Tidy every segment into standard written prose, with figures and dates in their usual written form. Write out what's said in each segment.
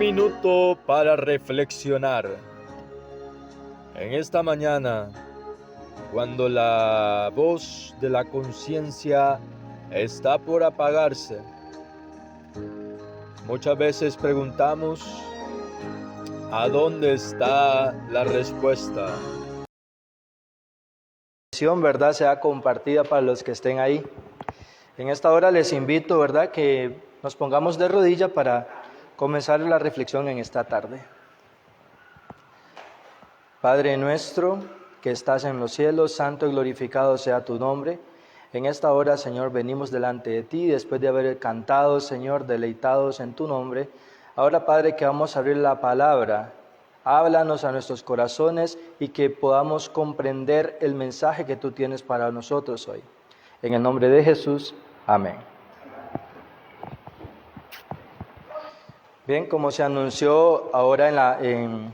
minuto para reflexionar. En esta mañana, cuando la voz de la conciencia está por apagarse, muchas veces preguntamos, ¿a dónde está la respuesta? ¿Verdad? Sea compartida para los que estén ahí. En esta hora les invito, ¿verdad?, que nos pongamos de rodillas para comenzar la reflexión en esta tarde. Padre nuestro que estás en los cielos, santo y glorificado sea tu nombre. En esta hora, Señor, venimos delante de ti, después de haber cantado, Señor, deleitados en tu nombre. Ahora, Padre, que vamos a abrir la palabra, háblanos a nuestros corazones y que podamos comprender el mensaje que tú tienes para nosotros hoy. En el nombre de Jesús, amén. Bien, como se anunció ahora en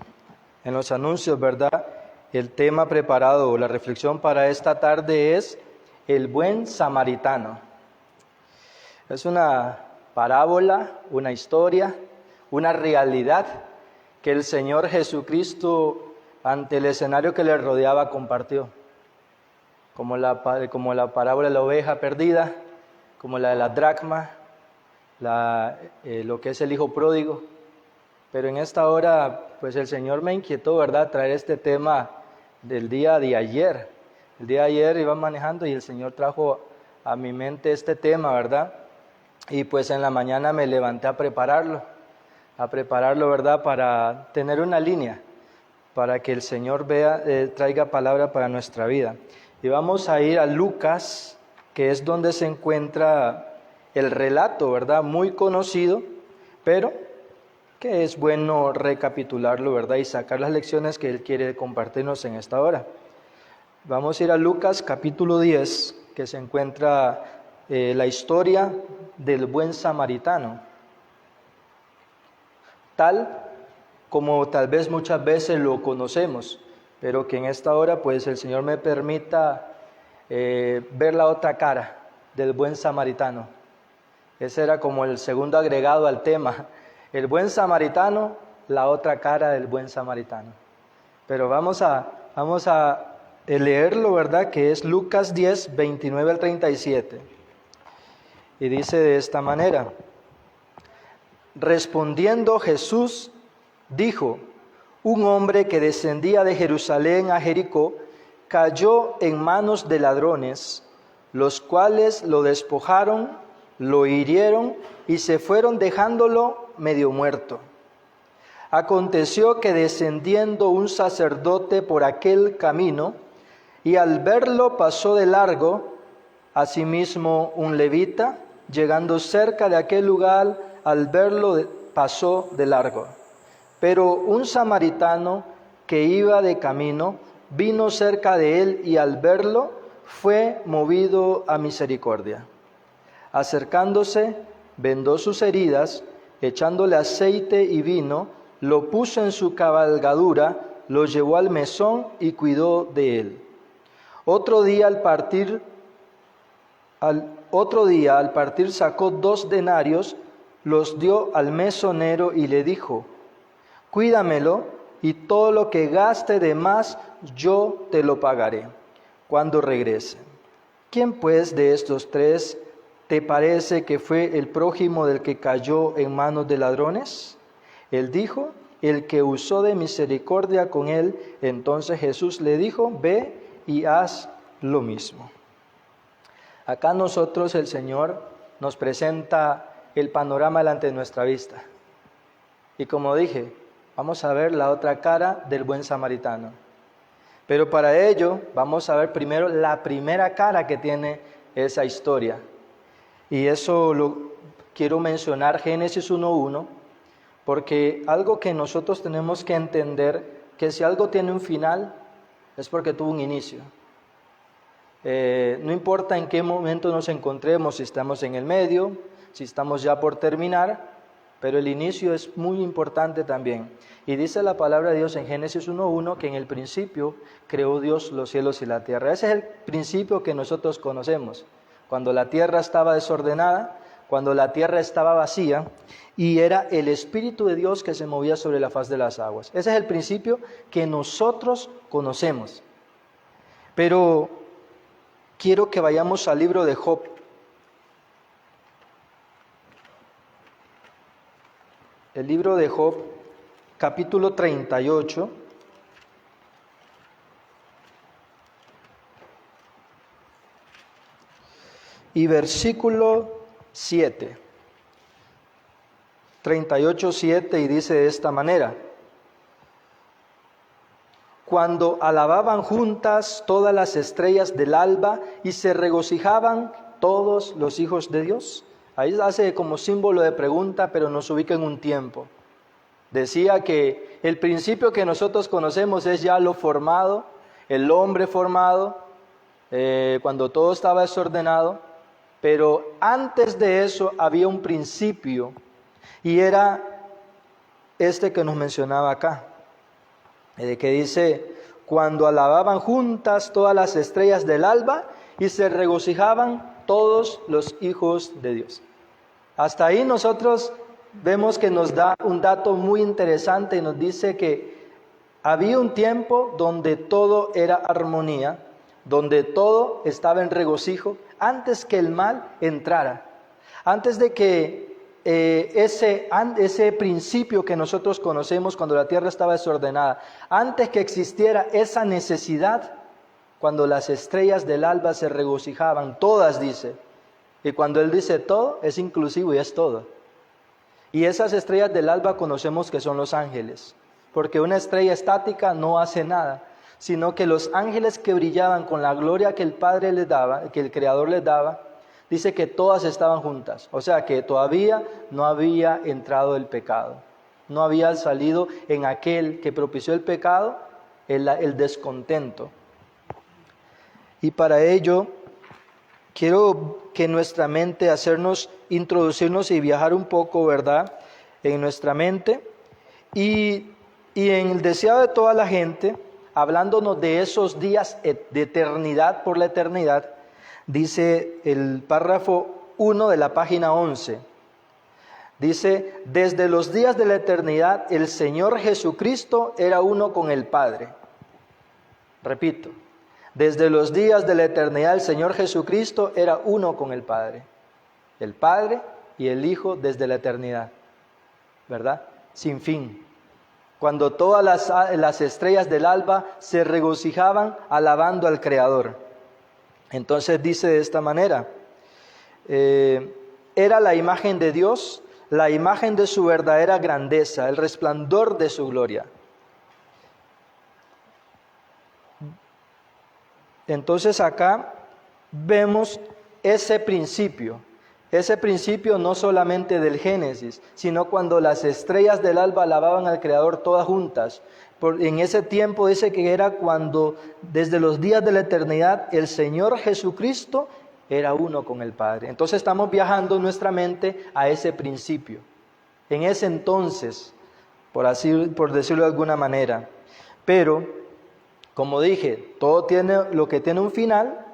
los anuncios, ¿verdad? El tema preparado, la reflexión para esta tarde es el buen samaritano. Es una parábola, una historia, una realidad que el Señor Jesucristo, ante el escenario que le rodeaba, compartió. Como la parábola de la oveja perdida, como la de la dracma, lo que es el hijo pródigo. Pero en esta hora, pues el Señor me inquietó, ¿verdad?, traer este tema del día de ayer. El día de ayer iba manejando y el Señor trajo a mi mente este tema, ¿verdad? Y pues en la mañana me levanté a prepararlo, ¿verdad?, para tener una línea, para que el Señor traiga palabra para nuestra vida. Y vamos a ir a Lucas, que es donde se encuentra el relato, ¿verdad?, muy conocido, pero que es bueno recapitularlo, ¿verdad?, y sacar las lecciones que Él quiere compartirnos en esta hora. Vamos a ir a Lucas capítulo 10, que se encuentra la historia del buen samaritano, tal como tal vez muchas veces lo conocemos, pero que en esta hora pues el Señor me permita ver la otra cara del buen samaritano. Ese era como el segundo agregado al tema, el buen samaritano, la otra cara del buen samaritano. Pero vamos a leerlo, ¿verdad?, que es Lucas 10, 29 al 37. Y dice de esta manera: respondiendo Jesús dijo, un hombre que descendía de Jerusalén a Jericó cayó en manos de ladrones, los cuales lo despojaron, lo hirieron y se fueron dejándolo medio muerto. Aconteció que descendiendo un sacerdote por aquel camino, y al verlo pasó de largo, asimismo un levita, llegando cerca de aquel lugar, al verlo pasó de largo. Pero un samaritano que iba de camino, vino cerca de él y al verlo, fue movido a misericordia. Acercándose, vendó sus heridas, echándole aceite y vino, lo puso en su cabalgadura, lo llevó al mesón y cuidó de él. Otro día al partir sacó 2 denarios, los dio al mesonero y le dijo, cuídamelo y todo lo que gaste de más yo te lo pagaré cuando regrese. ¿Quién pues de estos 3 te parece que fue el prójimo del que cayó en manos de ladrones? Él dijo, el que usó de misericordia con él. Entonces Jesús le dijo, ve y haz lo mismo. Acá nosotros el Señor nos presenta el panorama delante de nuestra vista. Y como dije, vamos a ver la otra cara del buen samaritano. Pero para ello vamos a ver primero la primera cara que tiene esa historia. Y eso lo quiero mencionar, Génesis 1:1, porque algo que nosotros tenemos que entender, que si algo tiene un final, es porque tuvo un inicio. No importa en qué momento nos encontremos, si estamos en el medio, si estamos ya por terminar, pero el inicio es muy importante también. Y dice la palabra de Dios en Génesis 1:1 que en el principio creó Dios los cielos y la tierra. Ese es el principio que nosotros conocemos. Cuando la tierra estaba desordenada, cuando la tierra estaba vacía y era el Espíritu de Dios que se movía sobre la faz de las aguas. Ese es el principio que nosotros conocemos. Pero quiero que vayamos al libro de Job. El libro de Job, capítulo 38. Y versículo 7. 38:7, y dice de esta manera: cuando alababan juntas todas las estrellas del alba y se regocijaban todos los hijos de Dios. Ahí hace como símbolo de pregunta, pero nos ubica en un tiempo. Decía que el principio que nosotros conocemos es ya lo formado, el hombre formado, cuando todo estaba desordenado, pero antes de eso había un principio, y era este que nos mencionaba acá, que dice: cuando alababan juntas todas las estrellas del alba y se regocijaban todos los hijos de Dios. Hasta ahí nosotros vemos que nos da un dato muy interesante y nos dice que había un tiempo donde todo era armonía, donde todo estaba en regocijo, antes que el mal entrara, antes de que ese principio que nosotros conocemos cuando la tierra estaba desordenada, antes que existiera esa necesidad, cuando las estrellas del alba se regocijaban, todas dice, y cuando él dice todo, es inclusivo y es todo. Y esas estrellas del alba conocemos que son los ángeles, porque una estrella estática no hace nada, sino que los ángeles que brillaban con la gloria que el Padre les daba, que el Creador les daba, dice que todas estaban juntas, o sea que todavía no había entrado el pecado, no había salido en aquel que propició el pecado el descontento. Y para ello quiero que nuestra mente introducirnos y viajar un poco, ¿verdad?, en nuestra mente y en el deseado de toda la gente, hablándonos de esos días de eternidad por la eternidad. Dice el párrafo 1 de la página 11, dice: desde los días de la eternidad el Señor Jesucristo era uno con el Padre. Repito, desde los días de la eternidad el Señor Jesucristo era uno con el Padre y el Hijo desde la eternidad, ¿verdad? Sin fin. Cuando todas las estrellas del alba se regocijaban alabando al Creador. Entonces dice de esta manera: era la imagen de Dios, la imagen de su verdadera grandeza, el resplandor de su gloria. Entonces acá vemos ese principio no solamente del Génesis, sino cuando las estrellas del alba alababan al Creador todas juntas. En ese tiempo dice que era cuando desde los días de la eternidad el Señor Jesucristo era uno con el Padre. Entonces estamos viajando nuestra mente a ese principio. En ese entonces, por decirlo de alguna manera. Pero, como dije, lo que tiene un final,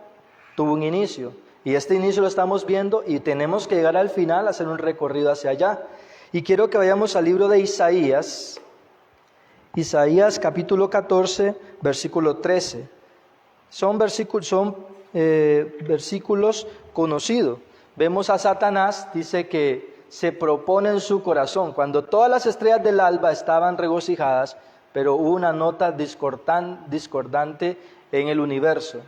tuvo un inicio. Y este inicio lo estamos viendo y tenemos que llegar al final, hacer un recorrido hacia allá. Y quiero que vayamos al libro de Isaías. Isaías capítulo 14, versículo 13. Son versículos conocidos. Vemos a Satanás, dice que se propone en su corazón, cuando todas las estrellas del alba estaban regocijadas, pero hubo una nota discordante en el universo.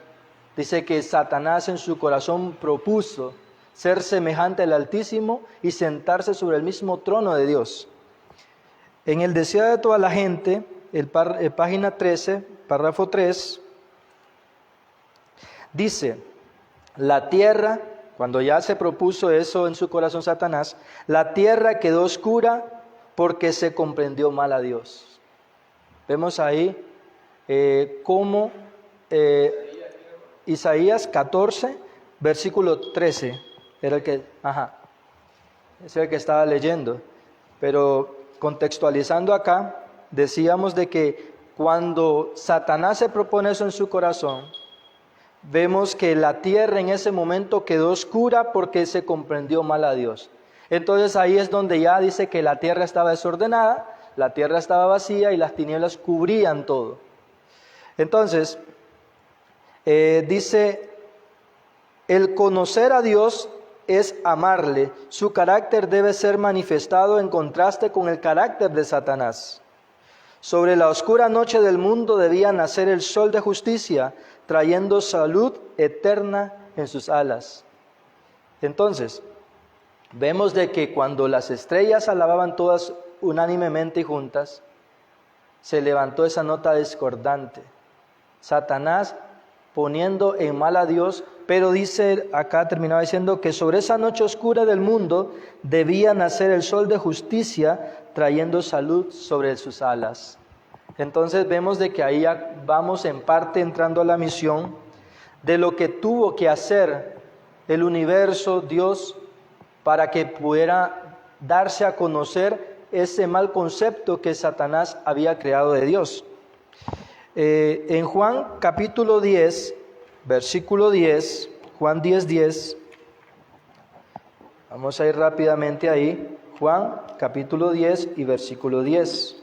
Dice que Satanás en su corazón propuso ser semejante al Altísimo y sentarse sobre el mismo trono de Dios. En el deseo de toda la gente, página 13, párrafo 3, dice: la tierra, cuando ya se propuso eso en su corazón Satanás, la tierra quedó oscura porque se comprendió mal a Dios. Vemos ahí cómo Isaías 14, versículo 13, era es el que estaba leyendo, pero contextualizando acá, decíamos de que cuando Satanás se propone eso en su corazón, vemos que la tierra en ese momento quedó oscura porque se comprendió mal a Dios. Entonces ahí es donde ya dice que la tierra estaba desordenada, la tierra estaba vacía y las tinieblas cubrían todo. Entonces, dice, el conocer a Dios es amarle. Su carácter debe ser manifestado en contraste con el carácter de Satanás. Sobre la oscura noche del mundo debía nacer el sol de justicia, trayendo salud eterna en sus alas. Entonces, vemos de que cuando las estrellas alababan todas unánimemente y juntas, se levantó esa nota discordante. Satanás poniendo en mal a Dios, pero dice acá, terminaba diciendo que sobre esa noche oscura del mundo debía nacer el sol de justicia, trayendo salud sobre sus alas. Entonces vemos de que ahí ya vamos en parte entrando a la misión de lo que tuvo que hacer el universo, Dios, para que pudiera darse a conocer ese mal concepto que Satanás había creado de Dios. En Juan capítulo 10, versículo 10, Juan 10:10, vamos a ir rápidamente ahí, Juan capítulo 10 y versículo 10.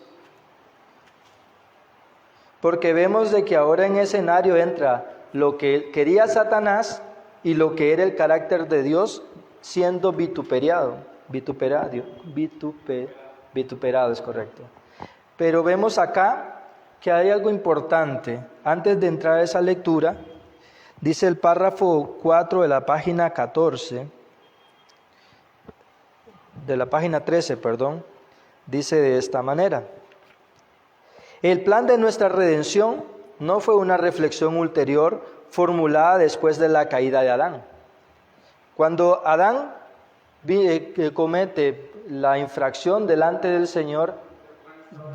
Porque vemos de que ahora en escenario entra lo que quería Satanás y lo que era el carácter de Dios siendo vituperado es correcto. Pero vemos acá que hay algo importante. Antes de entrar a esa lectura, dice el párrafo 4 de la página 14, de la página 13, perdón, dice de esta manera: el plan de nuestra redención no fue una reflexión ulterior formulada después de la caída de Adán. Cuando Adán comete la infracción delante del Señor,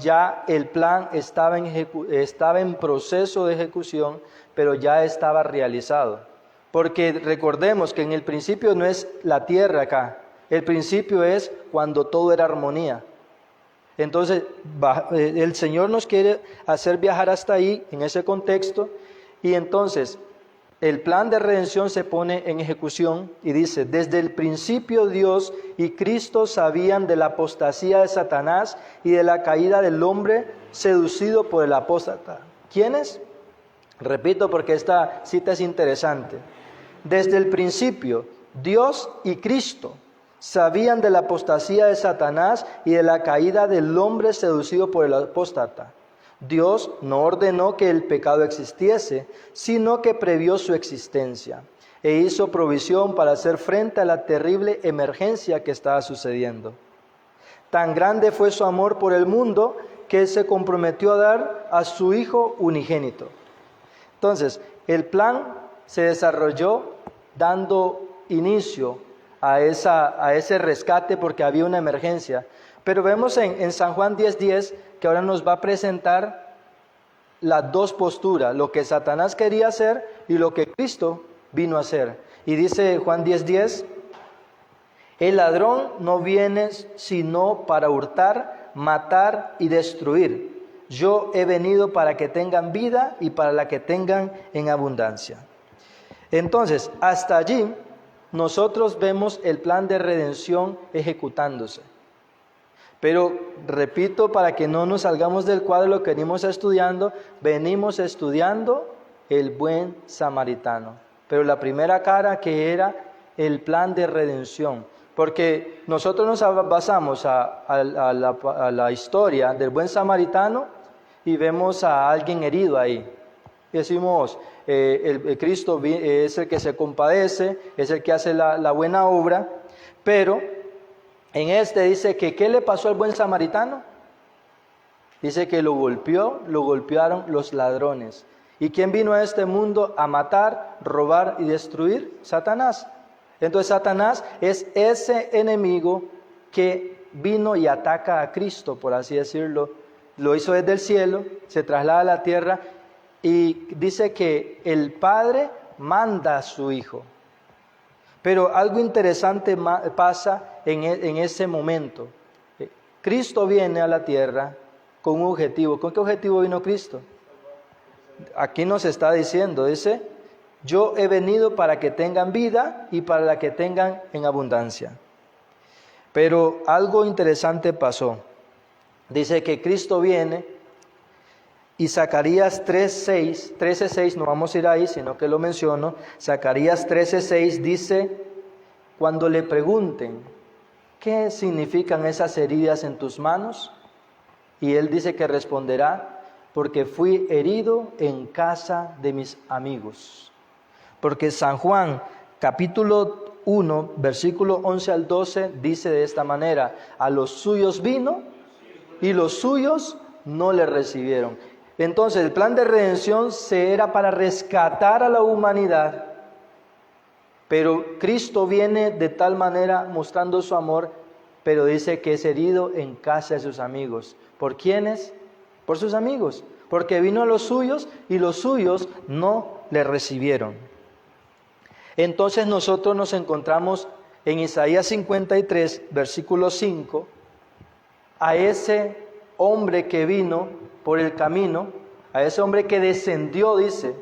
ya el plan estaba en proceso de ejecución, pero ya estaba realizado. Porque recordemos que en el principio no es la tierra acá, el principio es cuando todo era armonía. Entonces el Señor nos quiere hacer viajar hasta ahí, en ese contexto, y entonces el plan de redención se pone en ejecución y dice: desde el principio Dios y Cristo sabían de la apostasía de Satanás y de la caída del hombre seducido por el apóstata. ¿Quiénes? Repito porque esta cita es interesante. Desde el principio Dios y Cristo sabían de la apostasía de Satanás y de la caída del hombre seducido por el apóstata. Dios no ordenó que el pecado existiese, sino que previó su existencia e hizo provisión para hacer frente a la terrible emergencia que estaba sucediendo. Tan grande fue su amor por el mundo que se comprometió a dar a su Hijo unigénito. Entonces, el plan se desarrolló dando inicio a ese rescate porque había una emergencia. Pero vemos en San Juan 10:10 que ahora nos va a presentar las dos posturas, lo que Satanás quería hacer y lo que Cristo vino a hacer. Y dice Juan 10:10, el ladrón no viene sino para hurtar, matar y destruir. Yo he venido para que tengan vida y para la que tengan en abundancia. Entonces, hasta allí nosotros vemos el plan de redención ejecutándose. Pero repito, para que no nos salgamos del cuadro lo que venimos estudiando el buen samaritano. Pero la primera cara que era el plan de redención. Porque nosotros nos basamos a la historia del buen samaritano y vemos a alguien herido ahí. Y decimos, el Cristo es el que se compadece, es el que hace la buena obra, pero en dice que ¿qué le pasó al buen samaritano? Dice que lo golpearon los ladrones. ¿Y quién vino a este mundo a matar, robar y destruir? Satanás. Entonces Satanás es ese enemigo que vino y ataca a Cristo, por así decirlo. Lo hizo desde el cielo, se traslada a la tierra y dice que el Padre manda a su Hijo. Pero algo interesante pasa en ese momento. Cristo viene a la tierra con un objetivo. ¿Con qué objetivo vino Cristo? Aquí nos está diciendo, dice Yo he venido para que tengan vida y para la que tengan en abundancia. Pero algo interesante pasó. Dice que Cristo viene y Zacarías 13:6, no vamos a ir ahí, sino que lo menciono. Zacarías 13:6 dice, cuando le pregunten, ¿qué significan esas heridas en tus manos? Y él dice que responderá, porque fui herido en casa de mis amigos. Porque San Juan, capítulo 1, versículo 11 al 12, dice de esta manera, a los suyos vino y los suyos no le recibieron. Entonces el plan de redención era para rescatar a la humanidad, pero Cristo viene de tal manera mostrando su amor, pero dice que es herido en casa de sus amigos. ¿Por quiénes? Por sus amigos, porque vino a los suyos y los suyos no le recibieron. Entonces nosotros nos encontramos en Isaías 53, versículo 5, a ese hombre que vino por el camino, a ese hombre que descendió, dice,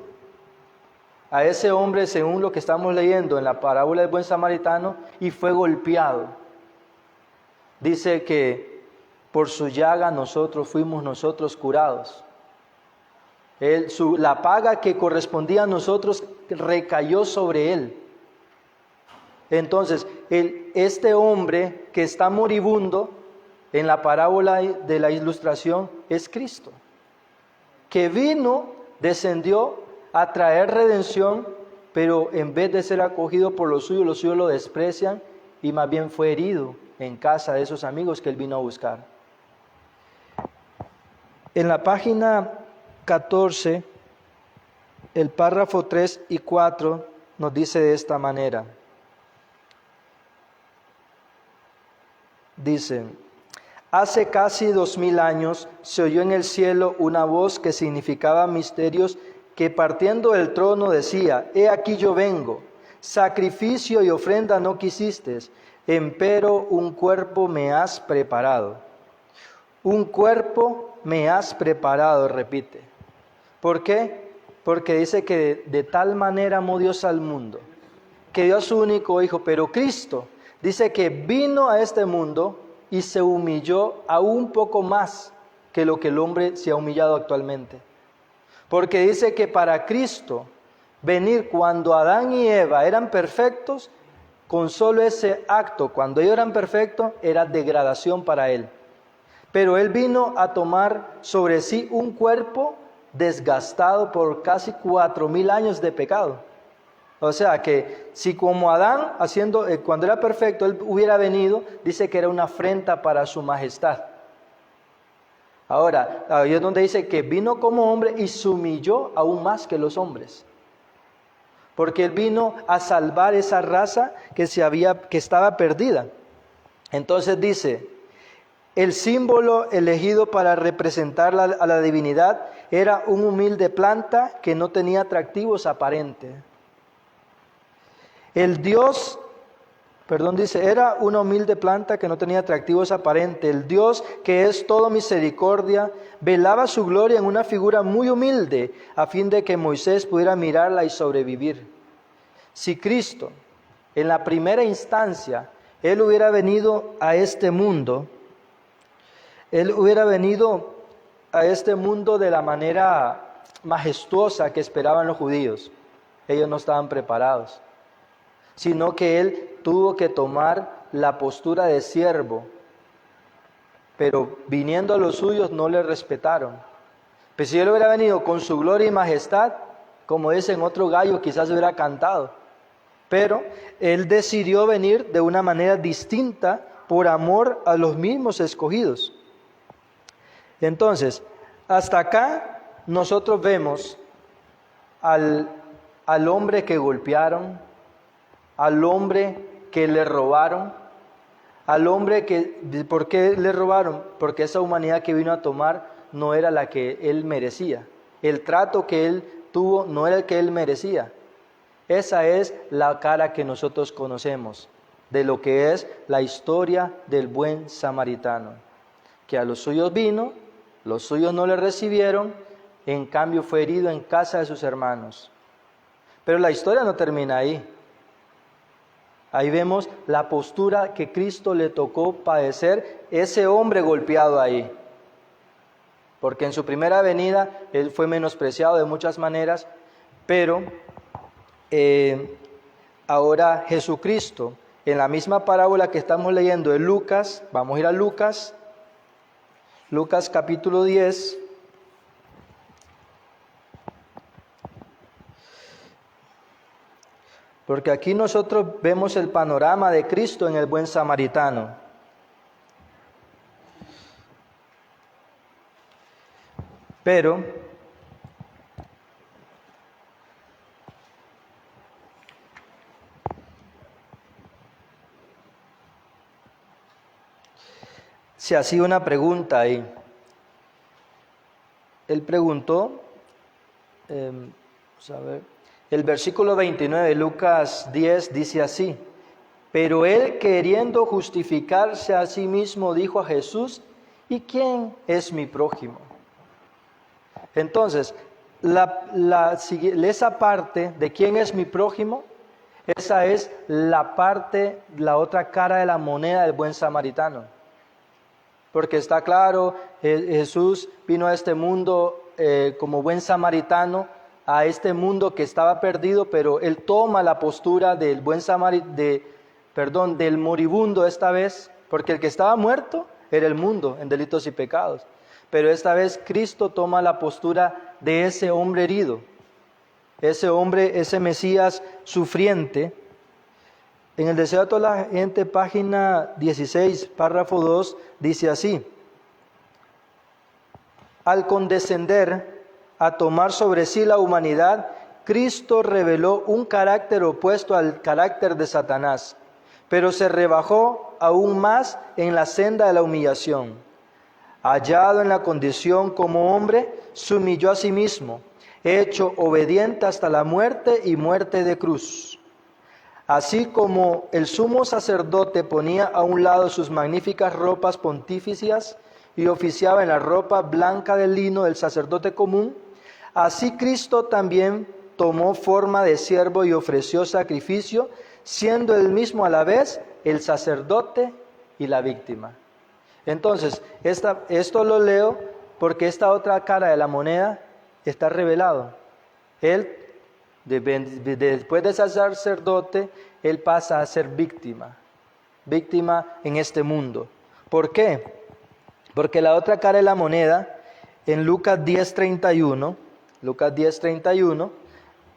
a ese hombre según lo que estamos leyendo en la parábola del buen samaritano, y fue golpeado. Dice que por su llaga fuimos nosotros curados. La paga que correspondía a nosotros recayó sobre él. Entonces, este hombre que está moribundo en la parábola de la ilustración es Cristo, que vino, descendió a traer redención, pero en vez de ser acogido por los suyos lo desprecian y más bien fue herido en casa de esos amigos que él vino a buscar. En la página 14, el párrafo 3 y 4 nos dice de esta manera. Dice, hace casi 2000 años se oyó en el cielo una voz que significaba misterios que partiendo del trono decía, he aquí yo vengo, sacrificio y ofrenda no quisiste, empero un cuerpo me has preparado. Un cuerpo me has preparado, repite. ¿Por qué? Porque dice que de tal manera amó Dios al mundo, que dio a su único Hijo, pero Cristo dice que vino a este mundo y se humilló aún poco más que lo que el hombre se ha humillado actualmente. Porque dice que para Cristo venir cuando Adán y Eva eran perfectos, con solo ese acto, cuando ellos eran perfectos, era degradación para Él. Pero Él vino a tomar sobre sí un cuerpo desgastado por casi 4000 años de pecado. O sea que si como Adán, cuando era perfecto, Él hubiera venido, dice que era una afrenta para su majestad. Ahora, ahí es donde dice que vino como hombre y se humilló aún más que los hombres. Porque Él vino a salvar esa raza que estaba perdida. Entonces dice, el símbolo elegido para representar a la divinidad era una humilde planta que no tenía atractivos aparentes. Era una humilde planta que no tenía atractivos aparentes. El Dios, que es todo misericordia, velaba su gloria en una figura muy humilde, a fin de que Moisés pudiera mirarla y sobrevivir. Si Cristo, en la primera instancia, Él hubiera venido a este mundo, Él hubiera venido a este mundo de la manera majestuosa que esperaban los judíos. Ellos no estaban preparados, sino que Él tuvo que tomar la postura de siervo, pero viniendo a los suyos no le respetaron. Pues si Él hubiera venido con su gloria y majestad, como dicen otro gallo, quizás hubiera cantado, pero Él decidió venir de una manera distinta por amor a los mismos escogidos. Entonces, hasta acá nosotros vemos al hombre que golpearon, al hombre que le robaron, al hombre que... ¿Por qué le robaron? Porque esa humanidad que vino a tomar no era la que él merecía. El trato que él tuvo no era el que él merecía. Esa es la cara que nosotros conocemos de lo que es la historia del buen samaritano, que a los suyos vino, los suyos no le recibieron, en cambio fue herido en casa de sus hermanos. Pero la historia no termina ahí. Ahí vemos la postura que Cristo le tocó padecer, ese hombre golpeado ahí. Porque en su primera venida Él fue menospreciado de muchas maneras, pero ahora Jesucristo, en la misma parábola que estamos leyendo de Lucas, vamos a ir a Lucas capítulo 10. Porque aquí nosotros vemos el panorama de Cristo en el buen samaritano. Pero se hacía una pregunta ahí. Él preguntó, vamos a ver. El versículo 29 de Lucas 10 dice así: pero él, queriendo justificarse a sí mismo, dijo a Jesús: ¿y quién es mi prójimo? Entonces, esa parte de quién es mi prójimo, esa es la otra cara de la moneda del buen samaritano. Porque está claro, Jesús vino a este mundo como buen samaritano, a este mundo que estaba perdido, pero Él toma la postura del del moribundo esta vez, porque el que estaba muerto era el mundo en delitos y pecados. Pero esta vez Cristo toma la postura de ese hombre herido, ese hombre, ese Mesías sufriente. En el Deseo de toda la gente, página 16, párrafo 2, dice así: al condescender a tomar sobre sí la humanidad, Cristo reveló un carácter opuesto al carácter de Satanás, pero se rebajó aún más en la senda de la humillación. Hallado en la condición como hombre, se humilló a sí mismo, hecho obediente hasta la muerte y muerte de cruz. Así como el sumo sacerdote ponía a un lado sus magníficas ropas pontificias y oficiaba en la ropa blanca de lino del sacerdote común, así Cristo también tomó forma de siervo y ofreció sacrificio, siendo él mismo a la vez el sacerdote y la víctima. Entonces, esto lo leo porque esta otra cara de la moneda está revelado. Él, después de ser sacerdote, él pasa a ser víctima en este mundo. ¿Por qué? Porque la otra cara de la moneda, en Lucas 10:31,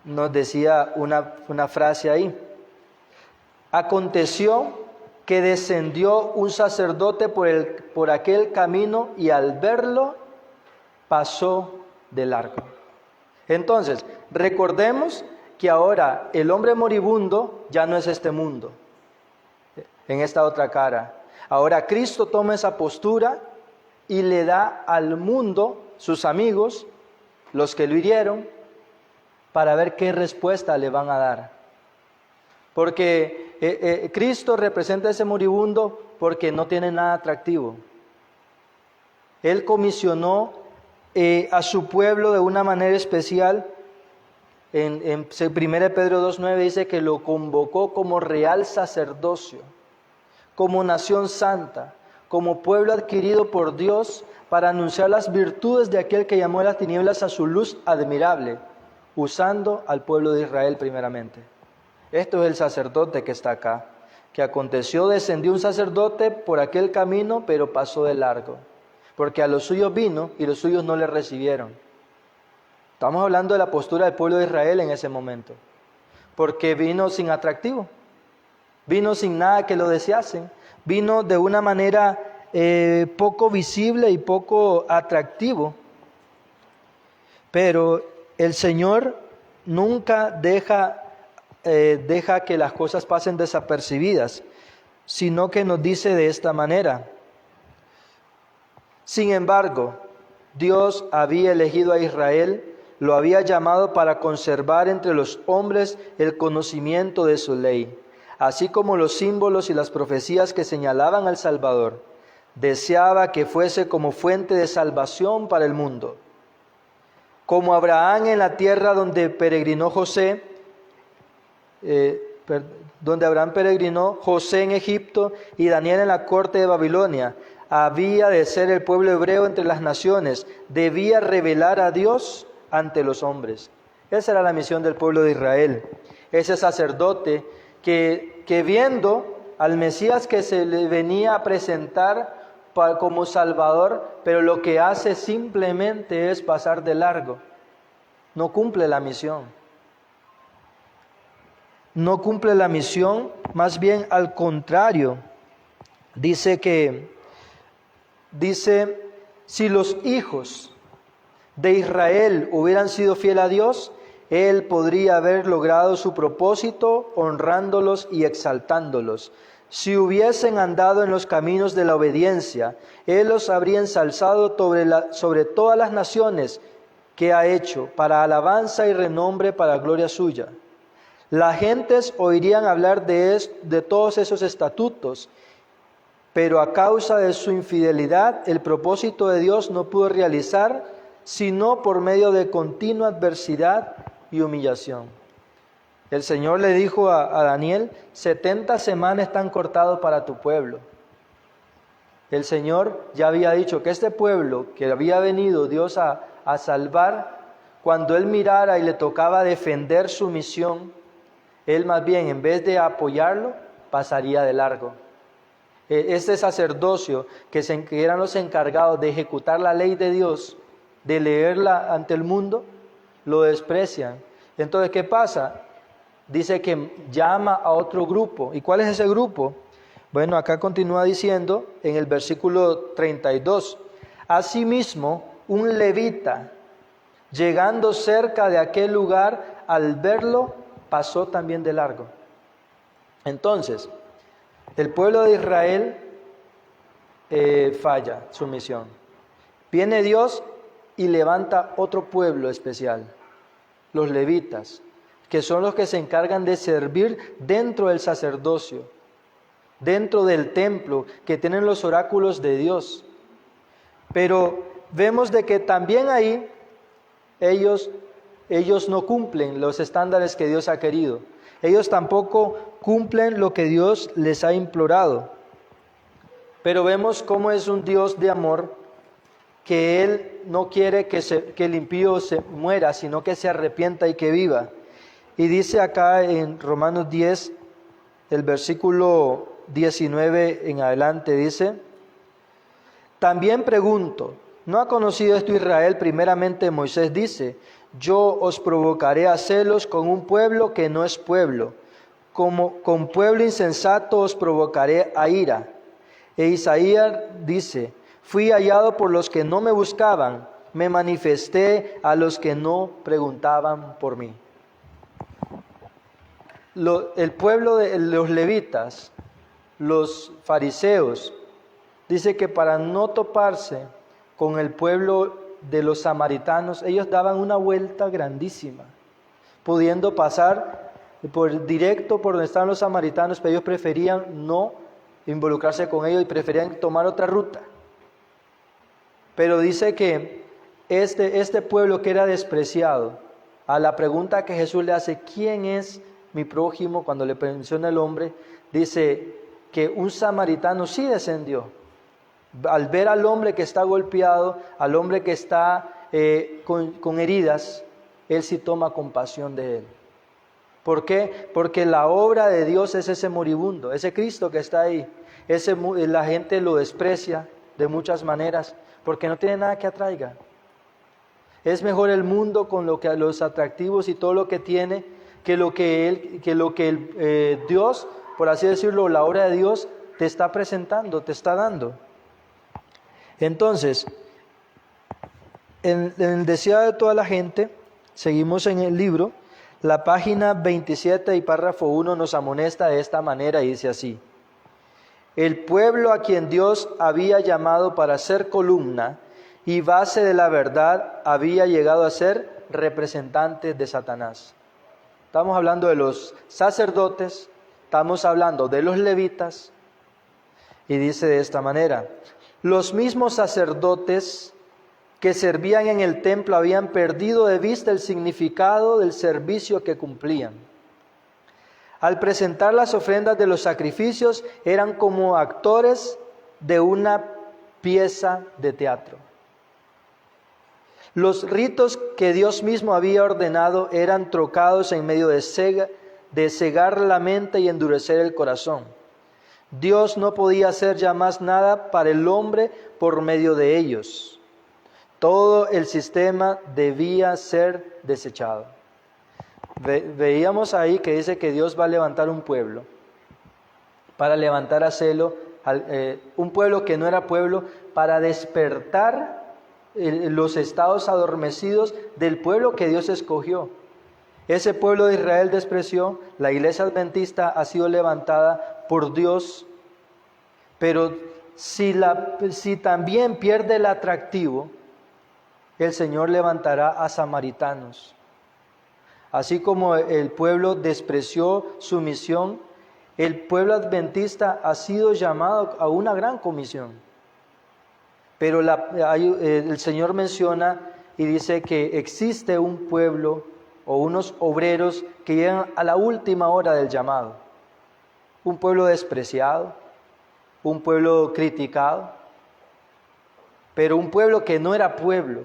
nos decía una frase ahí: aconteció que descendió un sacerdote por aquel camino y al verlo pasó de largo. Entonces, recordemos que ahora el hombre moribundo ya no es este mundo, en esta otra cara. Ahora Cristo toma esa postura y le da al mundo, sus amigos, los que lo hirieron, para ver qué respuesta le van a dar. Porque Cristo representa a ese moribundo porque no tiene nada atractivo. Él comisionó a su pueblo de una manera especial. En 1 Pedro 2:9 dice que lo convocó como real sacerdocio, como nación santa, como pueblo adquirido por Dios para anunciar las virtudes de aquel que llamó a las tinieblas a su luz admirable, usando al pueblo de Israel primeramente. Esto es el sacerdote que está acá, que aconteció, descendió un sacerdote por aquel camino, pero pasó de largo, porque a los suyos vino y los suyos no le recibieron. Estamos hablando de la postura del pueblo de Israel en ese momento, porque vino sin atractivo, vino sin nada que lo deseasen, vino de una manera poco visible y poco atractivo. Pero el Señor nunca deja que las cosas pasen desapercibidas, sino que nos dice de esta manera: sin embargo, Dios había elegido a Israel, lo había llamado para conservar entre los hombres el conocimiento de su ley, así como los símbolos y las profecías que señalaban al Salvador. Deseaba que fuese como fuente de salvación para el mundo. Como Abraham en la tierra donde peregrinó José, donde Abraham peregrinó, José en Egipto y Daniel en la corte de Babilonia. Había de ser el pueblo hebreo entre las naciones, debía revelar a Dios ante los hombres. Esa era la misión del pueblo de Israel. Ese sacerdote que viendo al Mesías que se le venía a presentar como Salvador, pero lo que hace simplemente es pasar de largo. No cumple la misión. No cumple la misión, más bien al contrario. Dice, si los hijos de Israel hubieran sido fieles a Dios, Él podría haber logrado su propósito honrándolos y exaltándolos. Si hubiesen andado en los caminos de la obediencia, Él los habría ensalzado sobre todas las naciones que ha hecho, para alabanza y renombre para gloria suya. Las gentes oirían hablar de todos esos estatutos, pero a causa de su infidelidad, el propósito de Dios no pudo realizar, sino por medio de continua adversidad y humillación. El Señor le dijo a Daniel, 70 semanas están cortados para tu pueblo. El Señor ya había dicho que este pueblo que había venido Dios a salvar, cuando Él mirara y le tocaba defender su misión, Él más bien en vez de apoyarlo, pasaría de largo. Este sacerdocio que eran los encargados de ejecutar la ley de Dios, de leerla ante el mundo, lo desprecian. Entonces, ¿qué pasa? Dice que llama a otro grupo. ¿Y cuál es ese grupo? Bueno, acá continúa diciendo en el versículo 32. Asimismo, un levita, llegando cerca de aquel lugar, al verlo, pasó también de largo. Entonces, el pueblo de Israel falla su misión. Viene Dios y levanta otro pueblo especial, los levitas, que son los que se encargan de servir dentro del sacerdocio, dentro del templo, que tienen los oráculos de Dios. Pero vemos de que también ahí ellos no cumplen los estándares que Dios ha querido. Ellos tampoco cumplen lo que Dios les ha implorado. Pero vemos cómo es un Dios de amor, que Él no quiere que el impío se muera, sino que se arrepienta y que viva. Y dice acá en Romanos 10, el versículo 19 en adelante, dice: también pregunto, ¿no ha conocido esto Israel? Primeramente Moisés dice: yo os provocaré a celos con un pueblo que no es pueblo, como con pueblo insensato os provocaré a ira. E Isaías dice: fui hallado por los que no me buscaban, me manifesté a los que no preguntaban por mí. El pueblo de los levitas, los fariseos, dice que para no toparse con el pueblo de los samaritanos, ellos daban una vuelta grandísima, pudiendo pasar directo por donde estaban los samaritanos, pero ellos preferían no involucrarse con ellos y preferían tomar otra ruta. Pero dice que este pueblo que era despreciado, a la pregunta que Jesús le hace, ¿quién es mi prójimo? Cuando le menciona el hombre, dice que un samaritano sí descendió. Al ver al hombre que está golpeado, al hombre que está con heridas, él sí toma compasión de él. ¿Por qué? Porque la obra de Dios es ese moribundo, ese Cristo que está ahí. La gente lo desprecia de muchas maneras, porque no tiene nada que atraiga. Es mejor el mundo con los atractivos y todo lo que tiene, que lo que Dios, por así decirlo, la obra de Dios te está presentando, te está dando. Entonces, en el deseado de toda la gente, seguimos en el libro, la página 27 y párrafo 1 nos amonesta de esta manera y dice así: el pueblo a quien Dios había llamado para ser columna y base de la verdad había llegado a ser representantes de Satanás. Estamos hablando de los sacerdotes, estamos hablando de los levitas, y dice de esta manera: los mismos sacerdotes que servían en el templo habían perdido de vista el significado del servicio que cumplían. Al presentar las ofrendas de los sacrificios, eran como actores de una pieza de teatro. Los ritos que Dios mismo había ordenado eran trocados en medio de cegar la mente y endurecer el corazón. Dios no podía hacer ya más nada para el hombre por medio de ellos. Todo el sistema debía ser desechado. Veíamos ahí que dice que Dios va a levantar un pueblo para levantar a celo, un pueblo que no era pueblo, para despertar los estados adormecidos del pueblo que Dios escogió. Ese pueblo de Israel despreció, la iglesia adventista ha sido levantada por Dios, pero si también pierde el atractivo, el Señor levantará a samaritanos. Así como el pueblo despreció su misión, el pueblo adventista ha sido llamado a una gran comisión. Pero el Señor menciona y dice que existe un pueblo o unos obreros que llegan a la última hora del llamado. Un pueblo despreciado, un pueblo criticado, pero un pueblo que no era pueblo.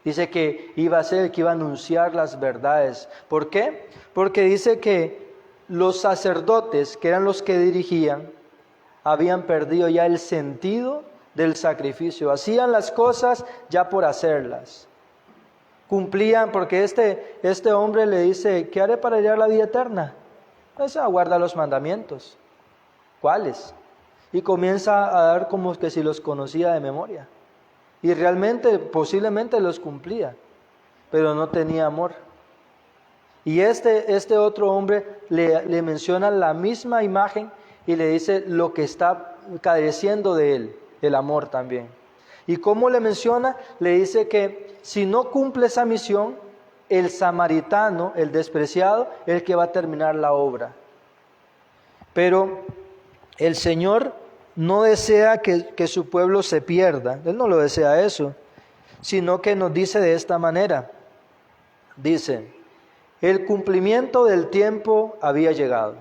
Dice que iba a ser el que iba a anunciar las verdades. ¿Por qué? Porque dice que los sacerdotes, que eran los que dirigían, habían perdido ya el sentido del sacrificio. Hacían las cosas ya por hacerlas. Cumplían, porque este hombre le dice, ¿qué haré para hallar la vida eterna? Pues aguarda los mandamientos. ¿Cuáles? Y comienza a dar como que si los conocía de memoria. Y realmente, posiblemente los cumplía, pero no tenía amor. Y este otro hombre le menciona la misma imagen y le dice lo que está careciendo de él, el amor también. ¿Y cómo le menciona? Le dice que si no cumple esa misión, el samaritano, el despreciado, es el que va a terminar la obra. Pero el Señor no desea que su pueblo se pierda. Él no lo desea eso, sino que nos dice de esta manera. Dice, el cumplimiento del tiempo había llegado.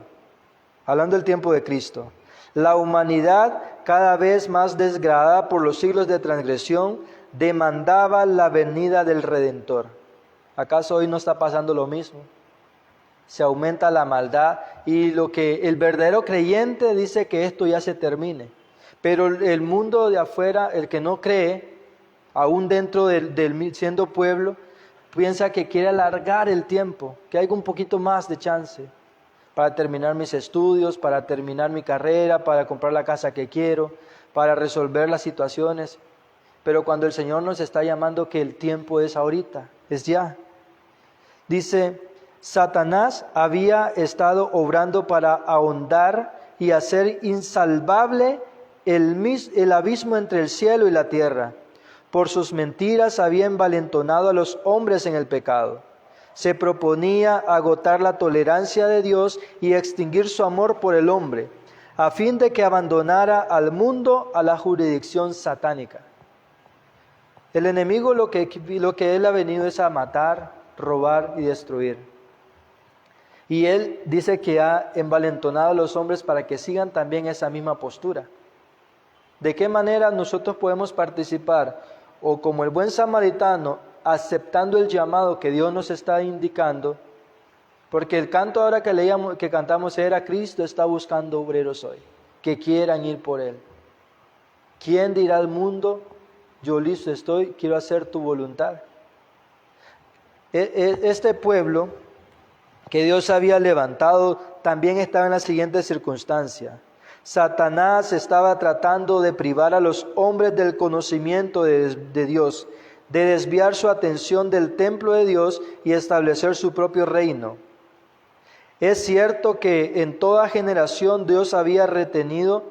Hablando del tiempo de Cristo. La humanidad, cada vez más desgradada por los siglos de transgresión, demandaba la venida del Redentor. ¿Acaso hoy no está pasando lo mismo? Se aumenta la maldad y lo que el verdadero creyente dice que esto ya se termine. Pero el mundo de afuera, el que no cree, aún dentro del siendo pueblo, piensa que quiere alargar el tiempo, que hay un poquito más de chance para terminar mis estudios, para terminar mi carrera, para comprar la casa que quiero, para resolver las situaciones. Pero cuando el Señor nos está llamando que el tiempo es ahorita, es ya. Dice, Satanás había estado obrando para ahondar y hacer insalvable el abismo entre el cielo y la tierra. Por sus mentiras había envalentonado a los hombres en el pecado. Se proponía agotar la tolerancia de Dios y extinguir su amor por el hombre, a fin de que abandonara al mundo a la jurisdicción satánica. El enemigo lo que él ha venido es a matar, robar y destruir. Y él dice que ha envalentonado a los hombres para que sigan también esa misma postura. ¿De qué manera nosotros podemos participar? O como el buen samaritano, aceptando el llamado que Dios nos está indicando, porque el canto ahora que cantamos era Cristo está buscando obreros hoy, que quieran ir por Él. ¿Quién dirá al mundo, yo listo estoy, quiero hacer tu voluntad? Este pueblo que Dios había levantado también estaba en la siguiente circunstancia. Satanás estaba tratando de privar a los hombres del conocimiento de Dios, de desviar su atención del templo de Dios y establecer su propio reino. Es cierto que en toda generación Dios había tenido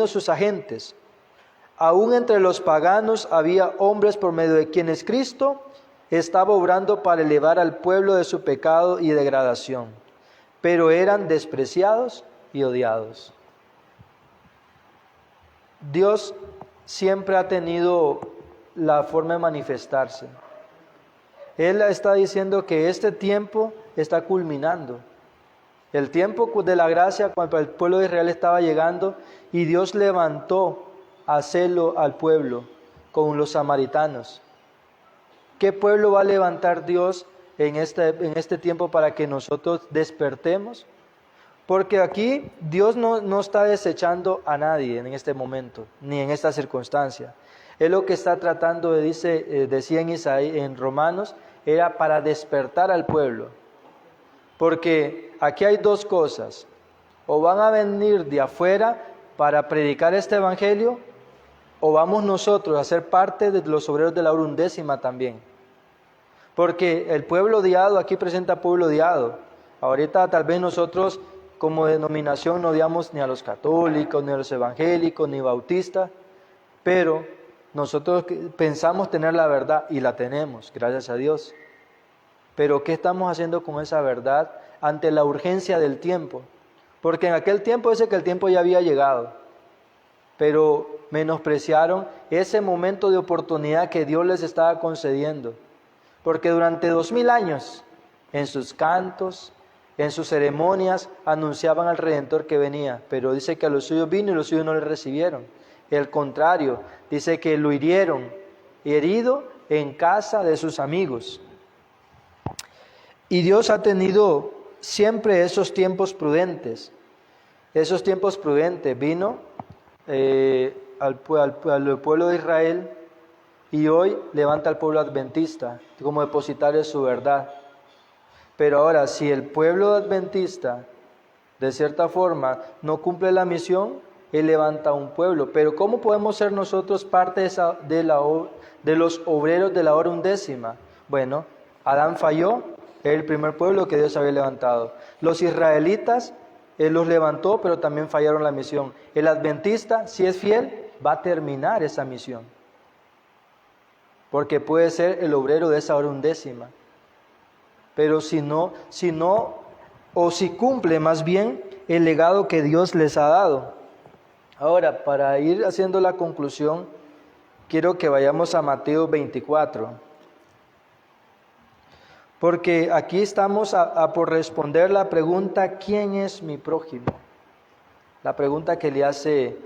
sus agentes. Aún entre los paganos había hombres por medio de quienes Cristo estaba obrando para elevar al pueblo de su pecado y degradación, pero eran despreciados y odiados. Dios siempre ha tenido la forma de manifestarse. Él está diciendo que este tiempo está culminando. El tiempo de la gracia, cuando el pueblo de Israel estaba llegando, y Dios levantó a celo al pueblo con los samaritanos. ¿Qué pueblo va a levantar Dios en este tiempo para que nosotros despertemos? Porque aquí Dios no está desechando a nadie en este momento, ni en esta circunstancia. Él lo que está tratando, decía en Romanos, era para despertar al pueblo. Porque aquí hay dos cosas: o van a venir de afuera para predicar este evangelio, o vamos nosotros a ser parte de los obreros de la hora undécima también. Porque el pueblo odiado, aquí presenta pueblo odiado. Ahorita tal vez nosotros como denominación no odiamos ni a los católicos, ni a los evangélicos, ni bautistas, pero nosotros pensamos tener la verdad y la tenemos, gracias a Dios. Pero ¿qué estamos haciendo con esa verdad ante la urgencia del tiempo? Porque en aquel tiempo dice que el tiempo ya había llegado, pero menospreciaron ese momento de oportunidad que Dios les estaba concediendo. Porque durante 2000 años, en sus cantos, en sus ceremonias, anunciaban al Redentor que venía, pero dice que a los suyos vino y los suyos no le recibieron. El contrario, dice que lo hirieron, herido en casa de sus amigos. Y Dios ha tenido siempre esos tiempos prudentes. Esos tiempos prudentes vino al pueblo de Israel, y hoy levanta al pueblo adventista como depositario de su verdad. Pero ahora, si el pueblo adventista de cierta forma no cumple la misión, Él levanta un pueblo. Pero ¿cómo podemos ser nosotros parte de los obreros de la hora undécima? Bueno, Adán falló, era el primer pueblo que Dios había levantado. Los israelitas, Él los levantó, pero también fallaron la misión. El adventista, si es fiel, va a terminar esa misión, porque puede ser el obrero de esa hora undécima. Pero si cumple más bien el legado que Dios les ha dado. Ahora, para ir haciendo la conclusión, quiero que vayamos a Mateo 24. Porque aquí estamos por responder la pregunta: ¿quién es mi prójimo? La pregunta que le hace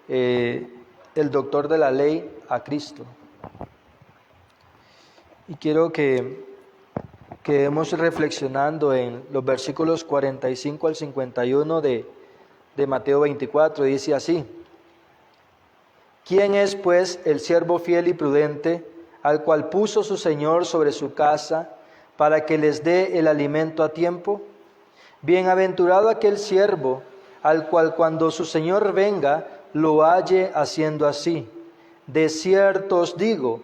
el doctor de la ley a Cristo. Y quiero que quedemos reflexionando en los versículos 45 al 51 de Mateo 24. Dice así: ¿quién es pues el siervo fiel y prudente, al cual puso su Señor sobre su casa, para que les dé el alimento a tiempo? Bienaventurado aquel siervo, al cual cuando su Señor venga, lo halle haciendo así. De cierto os digo,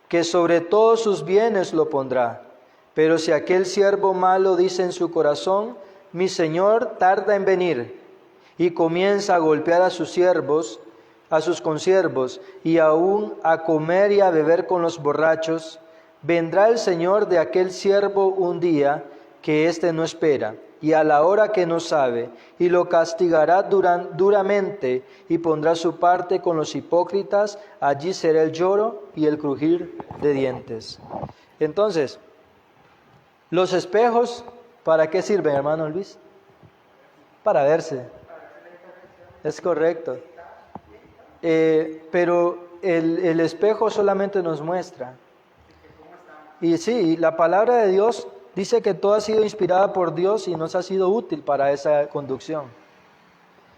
que sobre todos sus bienes lo pondrá. Pero si aquel siervo malo dice en su corazón: mi Señor tarda en venir, y comienza a golpear a sus siervos, a sus consiervos, y aún a comer y a beber con los borrachos, vendrá el Señor de aquel siervo un día que éste no espera, y a la hora que no sabe, y lo castigará duramente, y pondrá su parte con los hipócritas. Allí será el lloro y el crujir de dientes. Entonces, los espejos, ¿para qué sirven, hermano Luis? Para verse. Es correcto. Pero el espejo solamente nos muestra. Y sí, la palabra de Dios dice que todo ha sido inspirada por Dios y nos ha sido útil para esa conducción.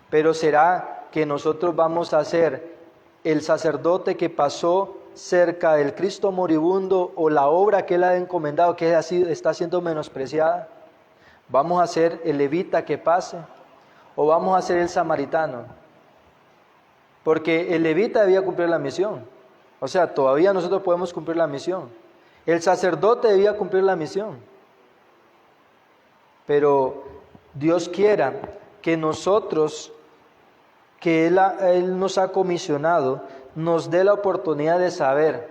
Pero ¿será que nosotros vamos a ser el sacerdote que pasó cerca del Cristo moribundo, o la obra que Él ha encomendado que está siendo menospreciada? ¿Vamos a ser el levita que pase, o vamos a ser el samaritano? Porque el levita debía cumplir la misión. O sea, todavía nosotros podemos cumplir la misión. El sacerdote debía cumplir la misión. Pero Dios quiera que nosotros, que Él nos ha comisionado, nos dé la oportunidad de saber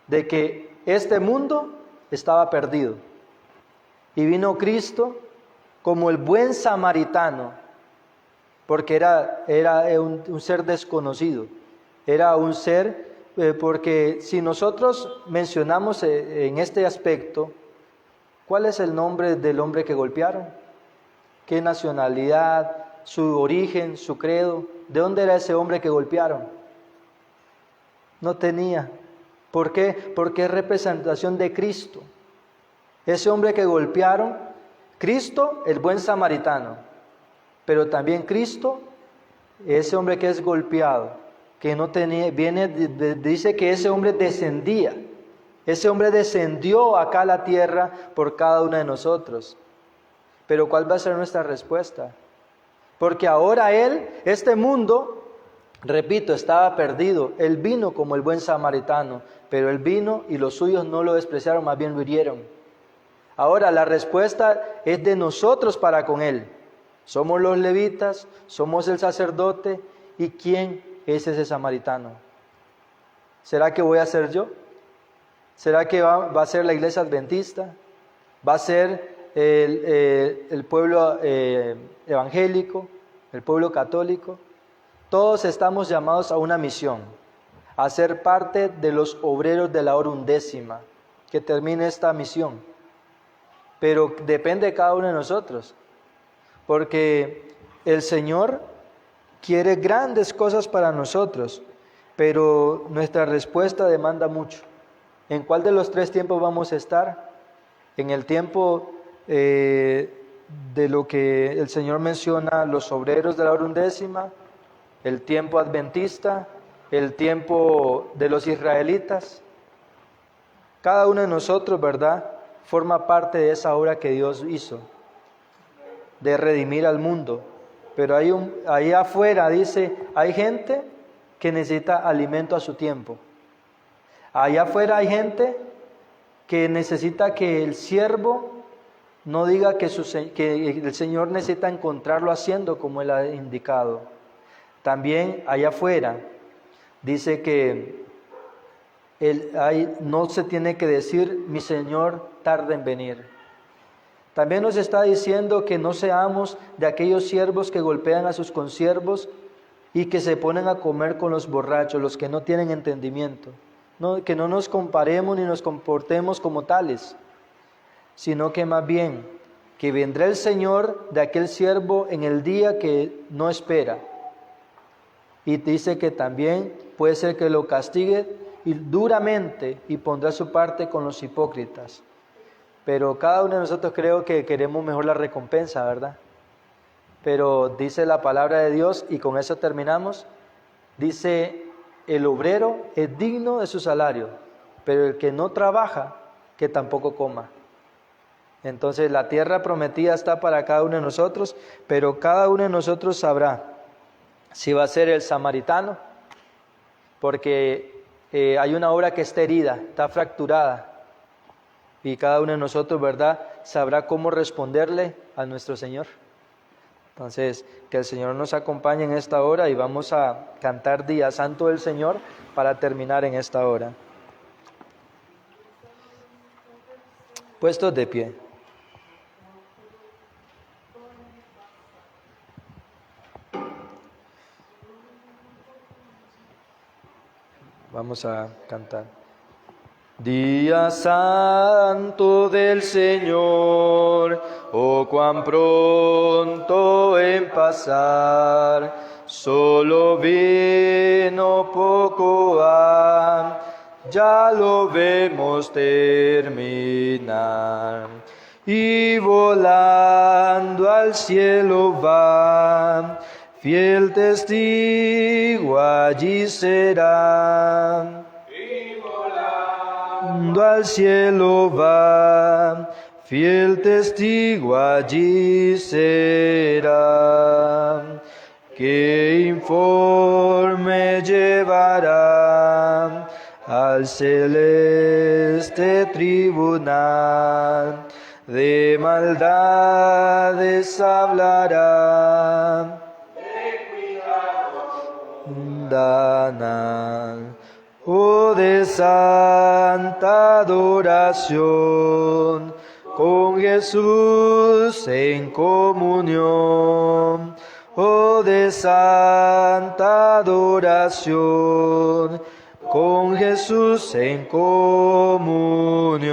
de que este mundo estaba perdido. Y vino Cristo como el buen samaritano, porque era un ser desconocido. Era un ser, porque si nosotros mencionamos en este aspecto, ¿cuál es el nombre del hombre que golpearon? qué nacionalidad, su origen, su credo. ¿De dónde era ese hombre que golpearon? No tenía. ¿Por qué? Porque es representación de Cristo. Ese hombre que golpearon, Cristo, el buen samaritano, pero también Cristo, ese hombre que es golpeado, que no tenía, dice que ese hombre descendía. Ese hombre descendió acá a la tierra por cada uno de nosotros. Pero ¿cuál va a ser nuestra respuesta? Porque ahora este mundo, repito, estaba perdido. Él vino como el buen samaritano, pero él vino y los suyos no lo despreciaron, más bien lo hirieron. Ahora la respuesta es de nosotros para con él. Somos los levitas, somos el sacerdote. ¿Y quién es ese samaritano? ¿Será que voy a ser yo? ¿Será que va a ser la iglesia adventista? ¿Va a ser el pueblo evangélico? ¿El pueblo católico? Todos estamos llamados a una misión, a ser parte de los obreros de la hora undécima, que termine esta misión. Pero depende de cada uno de nosotros, porque el Señor quiere grandes cosas para nosotros, pero nuestra respuesta demanda mucho. ¿En cuál de los tres tiempos vamos a estar? En el tiempo de lo que el Señor menciona, los obreros de la hora undécima, el tiempo adventista, el tiempo de los israelitas. Cada uno de nosotros, ¿verdad?, forma parte de esa obra que Dios hizo, de redimir al mundo. Pero ahí afuera dice, hay gente que necesita alimento a su tiempo. Allá afuera hay gente que necesita que el siervo no diga que el Señor necesita encontrarlo haciendo como Él ha indicado. También allá afuera dice que no se tiene que decir, mi Señor tarda en venir. También nos está diciendo que no seamos de aquellos siervos que golpean a sus consiervos y que se ponen a comer con los borrachos, los que no tienen entendimiento. Que no nos comparemos ni nos comportemos como tales, sino que más bien que vendrá el Señor de aquel siervo en el día que no espera. Y dice que también puede ser que lo castigue duramente y pondrá su parte con los hipócritas. Pero cada uno de nosotros creo que queremos mejor la recompensa, ¿verdad? Pero dice la palabra de Dios, y con eso terminamos, dice, el obrero es digno de su salario, pero el que no trabaja, que tampoco coma. Entonces la tierra prometida está para cada uno de nosotros, pero cada uno de nosotros sabrá si va a ser el samaritano, porque hay una obra que está herida, está fracturada, y cada uno de nosotros, ¿verdad?, sabrá cómo responderle a nuestro Señor. Entonces, que el Señor nos acompañe en esta hora y vamos a cantar Día Santo del Señor para terminar en esta hora. Puestos de pie. Vamos a cantar. Día santo del Señor, oh cuán pronto en pasar, solo vino poco ha, ya lo vemos terminar. Y volando al cielo va, fiel testigo allí será. Al cielo va, fiel testigo allí será, que informe llevará al celeste tribunal, de maldades hablará, de cuidado mundanal. Oh, de santa adoración, con Jesús en comunión. Oh, de santa adoración, con Jesús en comunión.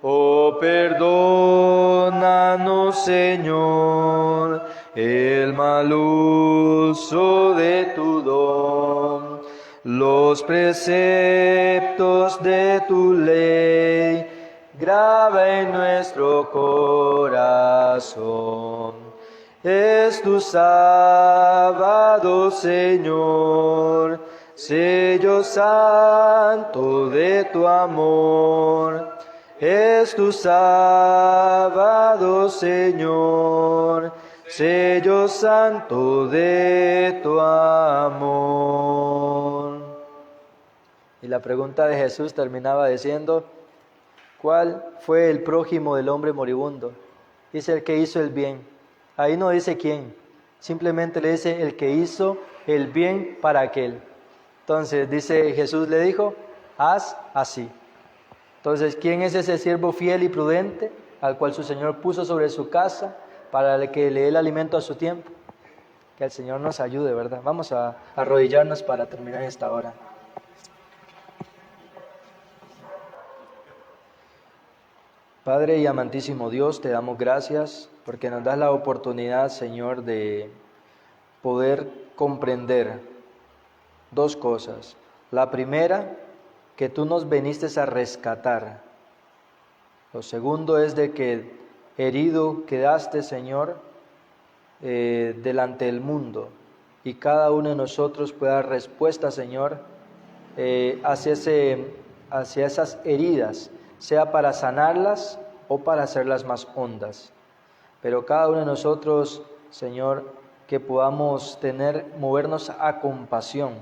Oh, perdónanos, Señor, el mal uso de tu don, los preceptos de tu ley, graba en nuestro corazón. Es tu sábado, Señor, sello santo de tu amor. Es tu sábado, Señor, sello santo de tu amor. Y la pregunta de Jesús terminaba diciendo, ¿cuál fue el prójimo del hombre moribundo? Dice el que hizo el bien. Ahí no dice quién, simplemente le dice el que hizo el bien para aquel. Entonces dice Jesús le dijo, haz así. Entonces, ¿quién es ese siervo fiel y prudente al cual su Señor puso sobre su casa para que le dé el alimento a su tiempo? Que el Señor nos ayude, ¿verdad? Vamos a arrodillarnos para terminar esta hora. Padre y amantísimo Dios, te damos gracias porque nos das la oportunidad, Señor, de poder comprender dos cosas. La primera, que tú nos viniste a rescatar. Lo segundo es de que herido quedaste, Señor, delante del mundo, y cada uno de nosotros pueda dar respuesta, Señor, hacia esas heridas, sea para sanarlas o para hacerlas más hondas. Pero cada uno de nosotros, Señor, que podamos movernos a compasión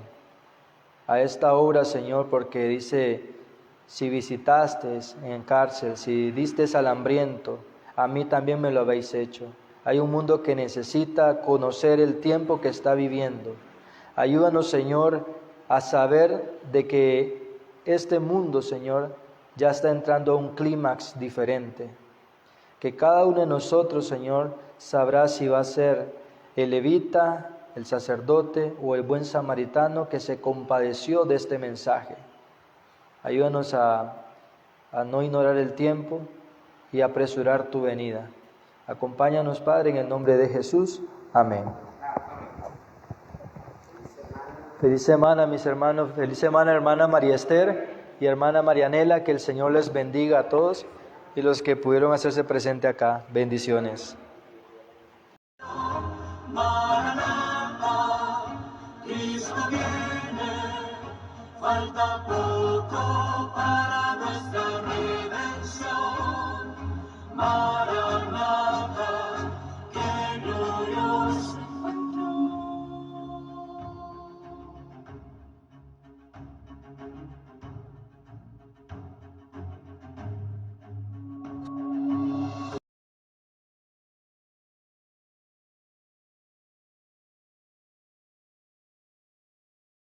a esta obra, Señor, porque dice, si visitaste en cárcel, si diste al hambriento, a mí también me lo habéis hecho. Hay un mundo que necesita conocer el tiempo que está viviendo. Ayúdanos, Señor, a saber de que este mundo, Señor, ya está entrando a un clímax diferente. Que cada uno de nosotros, Señor, sabrá si va a ser el levita, el sacerdote o el buen samaritano que se compadeció de este mensaje. Ayúdanos a no ignorar el tiempo y apresurar tu venida. Acompáñanos, Padre, en el nombre de Jesús. Amén. Feliz semana, mis hermanos. Feliz semana, hermana María Esther y hermana Marianela. Que el Señor les bendiga a todos y los que pudieron hacerse presente acá. Bendiciones. Cristo viene, falta poco para nuestra redención.